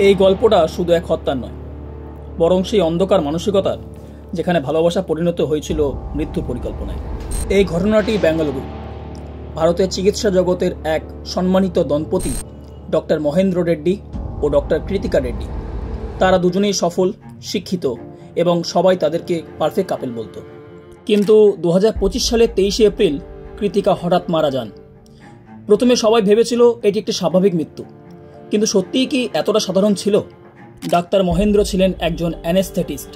এই গল্পটা শুধু এক হত্যার নয়, বরং সেই অন্ধকার মানসিকতার যেখানে ভালোবাসা পরিণত হয়েছিল মৃত্যুর পরিকল্পনায়। এই ঘটনাটি বেঙ্গালুরু, ভারতের চিকিৎসা জগতের এক সম্মানিত দম্পতি ডক্টর মহেন্দ্র রেড্ডি ও ডক্টর কৃতিকা রেড্ডি। তারা দুজনেই সফল, শিক্ষিত এবং সবাই তাদেরকে পারফেক্ট কাপল বলতো। কিন্তু 2025 সালের 23শে এপ্রিল কৃতিকা হঠাৎ মারা যান। প্রথমে সবাই ভেবেছিল এটি একটি স্বাভাবিক মৃত্যু, কিন্তু সত্যিই কি এতটা সাধারণ ছিল? ডাক্তার মহেন্দ্র ছিলেন একজন অ্যানেস্থেটিস্ট,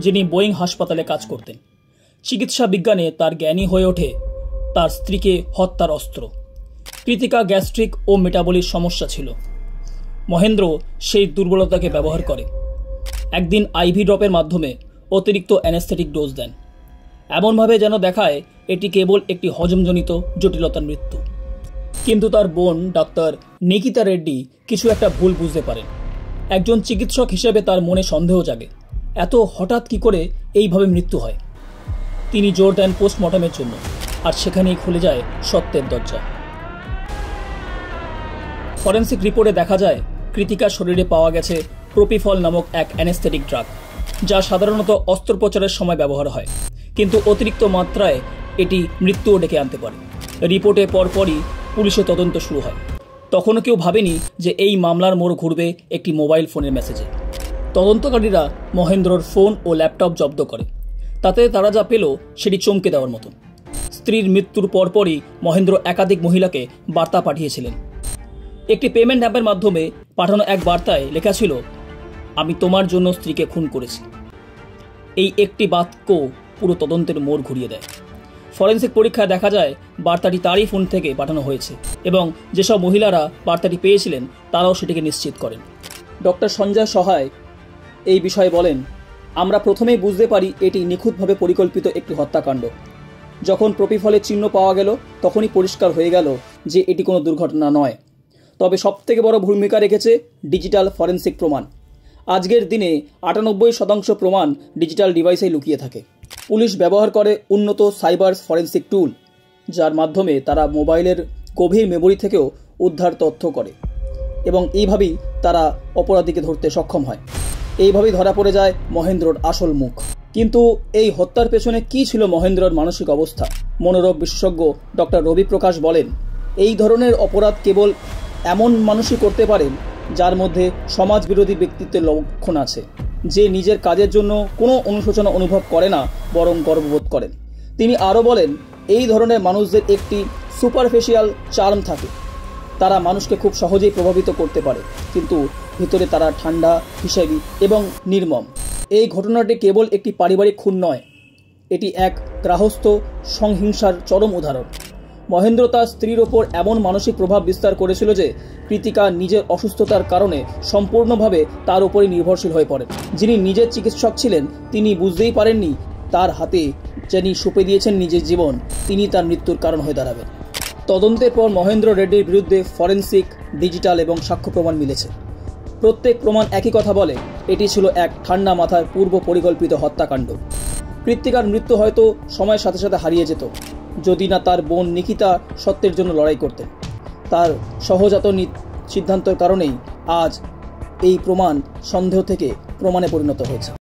যিনি বোয়িং হাসপাতালে কাজ করতেন। চিকিৎসা বিজ্ঞানে তার জ্ঞানী হয়ে ওঠে তার স্ত্রীকে হত্যার অস্ত্র। কৃতিকা গ্যাস্ট্রিক ও মেটাবলিক সমস্যা ছিল। মহেন্দ্র সেই দুর্বলতাকে ব্যবহার করে একদিন আইভি ড্রপের মাধ্যমে অতিরিক্ত অ্যানেস্থেটিক ডোজ দেন, এমনভাবে যেন দেখায় এটি কেবল একটি হজমজনিত জটিলতার মৃত্যু। কিন্তু তার বোন ডাক্তার নিকিতা রেড্ডি কিছু একটা ভুল বুঝতে পারেন। একজন চিকিৎসক হিসেবে তার মনে সন্দেহ জাগে, এত হঠাৎ কি করে এইভাবে মৃত্যু হয়। তিনি জোর দেন পোস্টমর্টমের জন্য, আর সেখানেই খুলে যায় সত্যের দরজা। ফরেন্সিক রিপোর্টে দেখা যায় কৃতিকার শরীরে পাওয়া গেছে প্রোপিফল নামক এক অ্যানেস্থেটিক ড্রাগ, যা সাধারণত অস্ত্রোপচারের সময় ব্যবহার হয়, কিন্তু অতিরিক্ত মাত্রায় এটি মৃত্যুও ডেকে আনতে পারে। রিপোর্টে পরপরই পুলিশের তদন্ত শুরু হয়। তখনও কেউ ভাবেনি যে এই মামলার মোড় ঘুরবে একটি মোবাইল ফোনের মেসেজে। তদন্তকারীরা মহেন্দ্রর ফোন ও ল্যাপটপ জব্দ করে। তাতে তারা যা পেল সেটি চমকে দেওয়ার মতো। স্ত্রীর মৃত্যুর পরপরই মহেন্দ্র একাধিক মহিলাকে বার্তা পাঠিয়েছিলেন। একটি পেমেন্ট অ্যাপের মাধ্যমে পাঠানো এক বার্তায় লেখা ছিল, আমি তোমার জন্য স্ত্রীকে খুন করেছি। এই একটি বাক্য পুরো তদন্তের মোড় ঘুরিয়ে দেয়। ফরেন্সিক পরীক্ষায় দেখা যায় বার্তাটি তারই ফোন থেকে পাঠানো হয়েছে এবং যেসব মহিলারা বার্তাটি পেয়েছিলেন তারাও সেটিকে নিশ্চিত করেন। ডক্টর সঞ্জয় সহায় এই বিষয়ে বলেন, আমরা প্রথমেই বুঝতে পারি এটি নিখুঁতভাবে পরিকল্পিত একটি হত্যাকাণ্ড। যখন প্রোপিফলের চিহ্ন পাওয়া গেল তখনই পরিষ্কার হয়ে গেল যে এটি কোনো দুর্ঘটনা নয়। তবে সবথেকে বড় ভূমিকা রেখেছে ডিজিটাল ফরেন্সিক প্রমাণ। আজকের দিনে 98% প্রমাণ ডিজিটাল ডিভাইসেই লুকিয়ে থাকে। পুলিশ ব্যবহার করে উন্নত সাইবার ফরেন্সিক টুল, যার মাধ্যমে তারা মোবাইলের গভীর মেমোরি থেকেও উদ্ধার তথ্য করে এবং এইভাবেই তারা অপরাধীকে ধরতে সক্ষম হয়। এইভাবেই ধরা পড়ে যায় মহেন্দ্রর আসল মুখ। কিন্তু এই হত্যার পেছনে কী ছিল মহেন্দ্রর মানসিক অবস্থা? মনোরোগ বিশেষজ্ঞ ডক্টর রবি প্রকাশ বলেন, এই ধরনের অপরাধ কেবল এমন মানুষই করতে পারেন যার মধ্যে সমাজবিরোধী ব্যক্তিত্বের লক্ষণ আছে, যে নিজের কাজের জন্য কোনো অনুশোচনা অনুভব করে না, বরং গর্ববোধ করেন। তিনি আরও বলেন, এই ধরনের মানুষদের একটি সুপারফিশিয়াল চার্ম থাকে। তারা মানুষকে খুব সহজেই প্রভাবিত করতে পারে, কিন্তু ভিতরে তারা ঠান্ডা, হিসেবি এবং নির্মম। এই ঘটনাটি কেবল একটি পারিবারিক খুন নয়, এটি এক গার্হস্থ্য সংহিংসার চরম উদাহরণ। মহেন্দ্র তার স্ত্রীর ওপর এমন মানসিক প্রভাব বিস্তার করেছিল যে কৃতিকা নিজের অসুস্থতার কারণে সম্পূর্ণভাবে তার উপরই নির্ভরশীল হয়ে পড়েন। যিনি নিজের চিকিৎসক ছিলেন তিনি বুঝতেই পারেননি তার হাতে যিনি সঁপে দিয়েছেন নিজের জীবন, তিনি তার মৃত্যুর কারণ হয়ে দাঁড়াবেন। তদন্তের পর মহেন্দ্র রেড্ডির বিরুদ্ধে ফরেন্সিক, ডিজিটাল এবং সাক্ষ্য প্রমাণ মিলেছে। প্রত্যেক প্রমাণ একই কথা বলে, এটি ছিল এক ঠান্ডা মাথার পূর্ব পরিকল্পিত হত্যাকাণ্ড। কৃতিকার মৃত্যু হয়তো সময়ের সাথে সাথে হারিয়ে যেত যদি না তার বোন নিকিতা সত্যের জন্য লড়াই করতেন। তার সহজাত সিদ্ধান্তের কারণেই আজ এই প্রমাণ সন্দেহ থেকে প্রমাণে পরিণত হয়েছে।